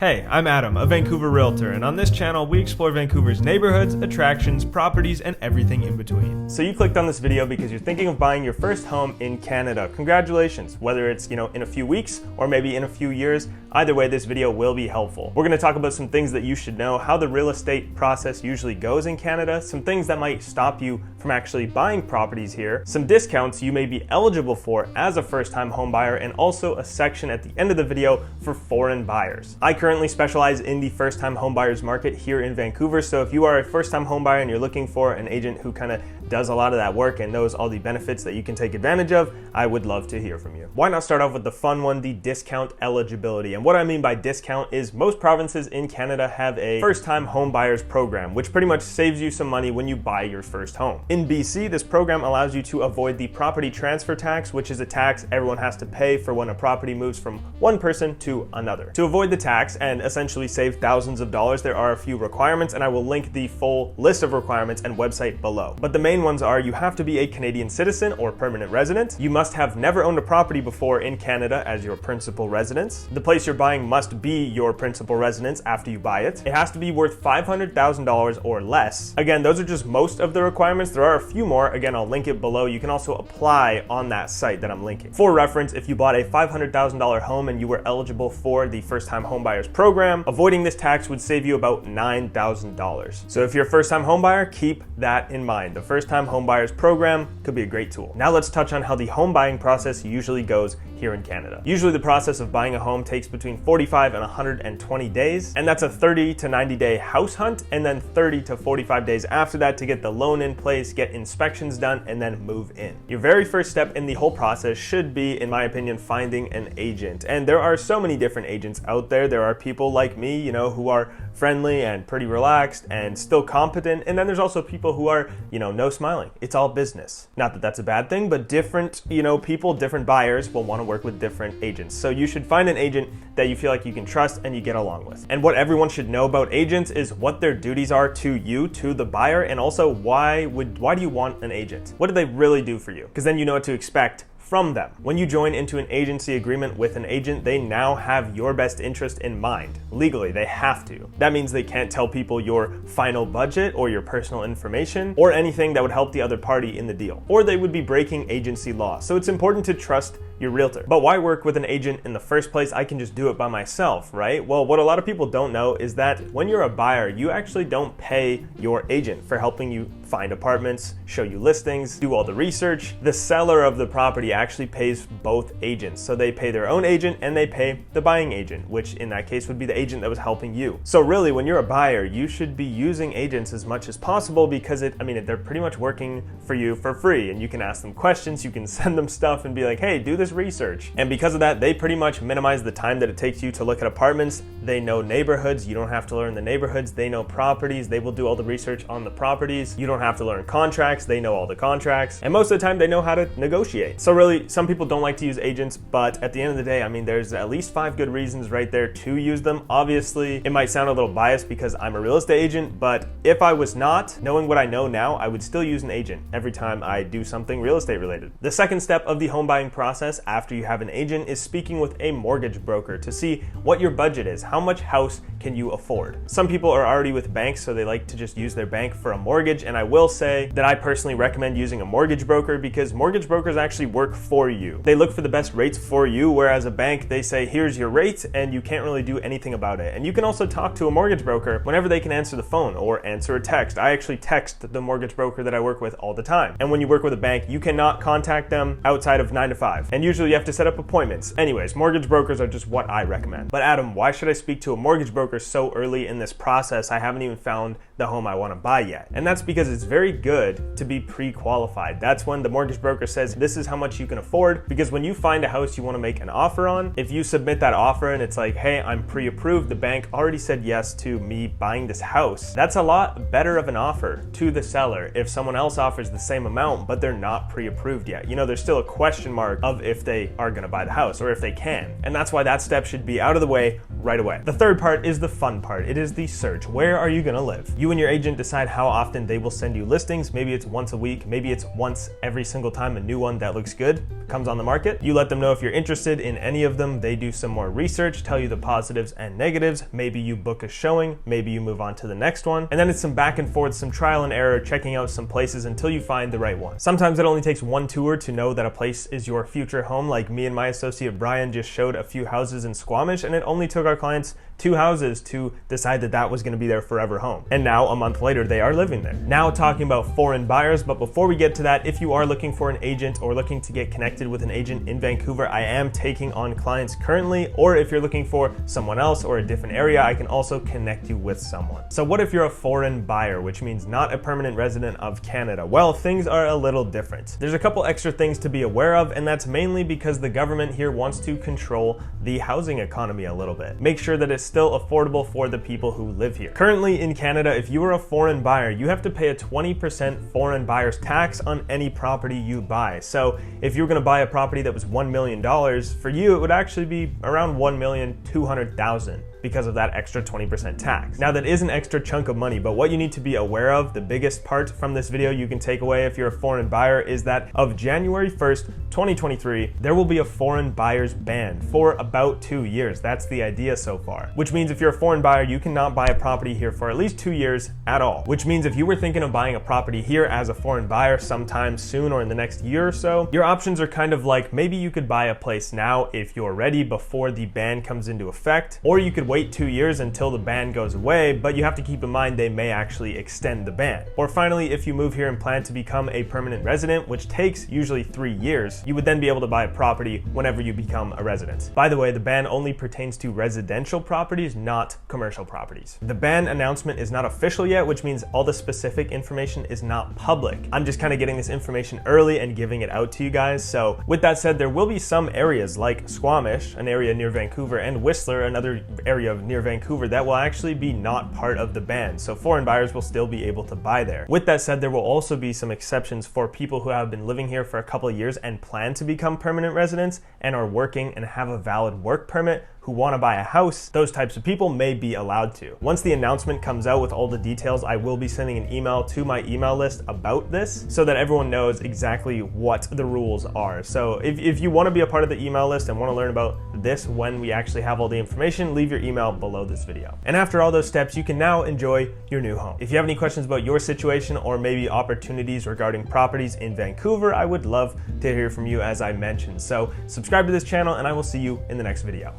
Hey, I'm Adam, a Vancouver realtor, and on this channel we explore Vancouver's neighborhoods, attractions, properties, and everything in between. So you clicked on this video because you're thinking of buying your first home in Canada. Congratulations, whether it's, in a few weeks or maybe in a few years, either way this video will be helpful. We're going to talk about some things that you should know, how the real estate process usually goes in Canada, some things that might stop you from actually buying properties here, some discounts you may be eligible for as a first-time home buyer, and also a section at the end of the video for foreign buyers. I currently specialize in the first-time home buyers market here in Vancouver, so if you are a first-time home buyer and you're looking for an agent who kind of does a lot of that work and knows all the benefits that you can take advantage of, I would love to hear from you. Why not start off with the fun one, the discount eligibility? And what I mean by discount is most provinces in Canada have a first-time home buyers program, which pretty much saves you some money when you buy your first home. In BC, this program allows you to avoid the property transfer tax, which is a tax everyone has to pay for when a property moves from one person to another. To avoid the tax and essentially save thousands of dollars, there are a few requirements, and I will link the full list of requirements and website below. But the main ones are: you have to be a Canadian citizen or permanent resident. You must have never owned a property before in Canada as your principal residence. The place you're buying must be your principal residence after you buy it. It has to be worth $500,000 or less. Again, those are just most of the requirements. There are a few more. Again, I'll link it below. You can also apply on that site that I'm linking. For reference, if you bought a $500,000 home and you were eligible for the first-time homebuyers program, avoiding this tax would save you about $9,000. So if you're a first-time homebuyer, keep that in mind. The first-time homebuyers program could be a great tool. Now let's touch on how the home buying process usually goes here in Canada. Usually the process of buying a home takes between 45 and 120 days, and that's a 30 to 90 day house hunt, and then 30 to 45 days after that to get the loan in place, get inspections done, and then move in. Your very first step in the whole process should be, in my opinion, finding an agent. And there are so many different agents out there. There are people like me, who are friendly and pretty relaxed and still competent, and then there's also people who are, no smiling. It's all business. Not that that's a bad thing, but different, people, different buyers will want to work with different agents. So you should find an agent that you feel like you can trust and you get along with. And what everyone should know about agents is what their duties are to you, to the buyer, and also why do you want an agent? What do they really do for you? Because then you know what to expect from them. When you join into an agency agreement with an agent, they now have your best interest in mind. Legally, they have to. That means they can't tell people your final budget or your personal information or anything that would help the other party in the deal, or they would be breaking agency law. So it's important to trust your realtor. But why work with an agent in the first place? I can just do it by myself, right? Well, what a lot of people don't know is that when you're a buyer, you actually don't pay your agent for helping you find apartments, show you listings, do all the research. The seller of the property actually pays both agents. So they pay their own agent and they pay the buying agent, which in that case would be the agent that was helping you. So really, when you're a buyer, you should be using agents as much as possible because they're pretty much working for you for free, and you can ask them questions, you can send them stuff and be like, hey, do this research. And because of that, they pretty much minimize the time that it takes you to look at apartments. They know neighborhoods. You don't have to learn the neighborhoods. They know properties. They will do all the research on the properties. You don't have to learn contracts. They know all the contracts. And most of the time, they know how to negotiate. So really, some people don't like to use agents, but at the end of the day, there's at least 5 good reasons right there to use them. Obviously, it might sound a little biased because I'm a real estate agent, but if I was not, knowing what I know now, I would still use an agent every time I do something real estate related. The second step of the home buying process after you have an agent is speaking with a mortgage broker to see what your budget is. How much house can you afford? Some people are already with banks, so they like to just use their bank for a mortgage, and I will say that I personally recommend using a mortgage broker because mortgage brokers actually work for you. They look for the best rates for you, whereas a bank, they say, here's your rate, and you can't really do anything about it. And you can also talk to a mortgage broker whenever they can answer the phone or answer a text. I actually text the mortgage broker that I work with all the time. And when you work with a bank, you cannot contact them outside of 9 to 5. And usually you have to set up appointments. Anyways, mortgage brokers are just what I recommend. But Adam, why should I speak to a mortgage broker so early in this process? I haven't even found the home I want to buy yet. And that's because it's very good to be pre-qualified. That's when the mortgage broker says, this is how much you can afford. Because when you find a house you want to make an offer on, if you submit that offer and it's like, hey, I'm pre-approved, the bank already said yes to me buying this house, that's a lot better of an offer to the seller if someone else offers the same amount, but they're not pre-approved yet. There's still a question mark of if they are going to buy the house or if they can. And that's why that step should be out of the way right away. The third part is the fun part. It is the search. Where are you gonna live? You and your agent decide how often they will send you listings. Maybe it's once a week, maybe it's once every single time a new one that looks good comes on the market. You let them know if you're interested in any of them. They do some more research, tell you the positives and negatives. Maybe you book a showing, maybe you move on to the next one. And then it's some back and forth, some trial and error, checking out some places until you find the right one. Sometimes it only takes one tour to know that a place is your future home. Like me and my associate Brian just showed a few houses in Squamish, and it only took our clients 2 houses to decide that that was going to be their forever home. And now a month later, they are living there. Now talking about foreign buyers, but before we get to that, if you are looking for an agent or looking to get connected with an agent in Vancouver, I am taking on clients currently, or if you're looking for someone else or a different area, I can also connect you with someone. So what if you're a foreign buyer, which means not a permanent resident of Canada? Well, things are a little different. There's a couple extra things to be aware of, and that's mainly because the government here wants to control the housing economy a little bit. Make sure that it's still affordable for the people who live here. Currently in Canada, if you are a foreign buyer, you have to pay a 20% foreign buyer's tax on any property you buy. So if you're gonna buy a property that was $1 million, for you, it would actually be around $1,200,000 because of that extra 20% tax. Now that is an extra chunk of money, but what you need to be aware of, the biggest part from this video you can take away if you're a foreign buyer, is that of January 1st, 2023, there will be a foreign buyer's ban for about 2 years. That's the idea so far. Which means if you're a foreign buyer, you cannot buy a property here for at least 2 years at all. Which means if you were thinking of buying a property here as a foreign buyer sometime soon or in the next year or so, your options are kind of like, maybe you could buy a place now if you're ready before the ban comes into effect, or you could wait 2 years until the ban goes away, but you have to keep in mind they may actually extend the ban. Or finally, if you move here and plan to become a permanent resident, which takes usually 3 years, you would then be able to buy a property whenever you become a resident. By the way, the ban only pertains to residential properties, not commercial properties. The ban announcement is not official yet, which means all the specific information is not public. I'm just kind of getting this information early and giving it out to you guys. So with that said, there will be some areas like Squamish, an area near Vancouver, and Whistler, another area near Vancouver, that will actually be not part of the ban. So foreign buyers will still be able to buy there. With that said, there will also be some exceptions for people who have been living here for a couple of years and plan to become permanent residents and are working and have a valid work permit, who want to buy a house. Those types of people may be allowed to. Once the announcement comes out with all the details, I will be sending an email to my email list about this so that everyone knows exactly what the rules are. So if you want to be a part of the email list and want to learn about this when we actually have all the information, leave your email below this video. And after all those steps, you can now enjoy your new home. If you have any questions about your situation or maybe opportunities regarding properties in Vancouver, I would love to hear from you, as I mentioned. So subscribe to this channel and I will see you in the next video.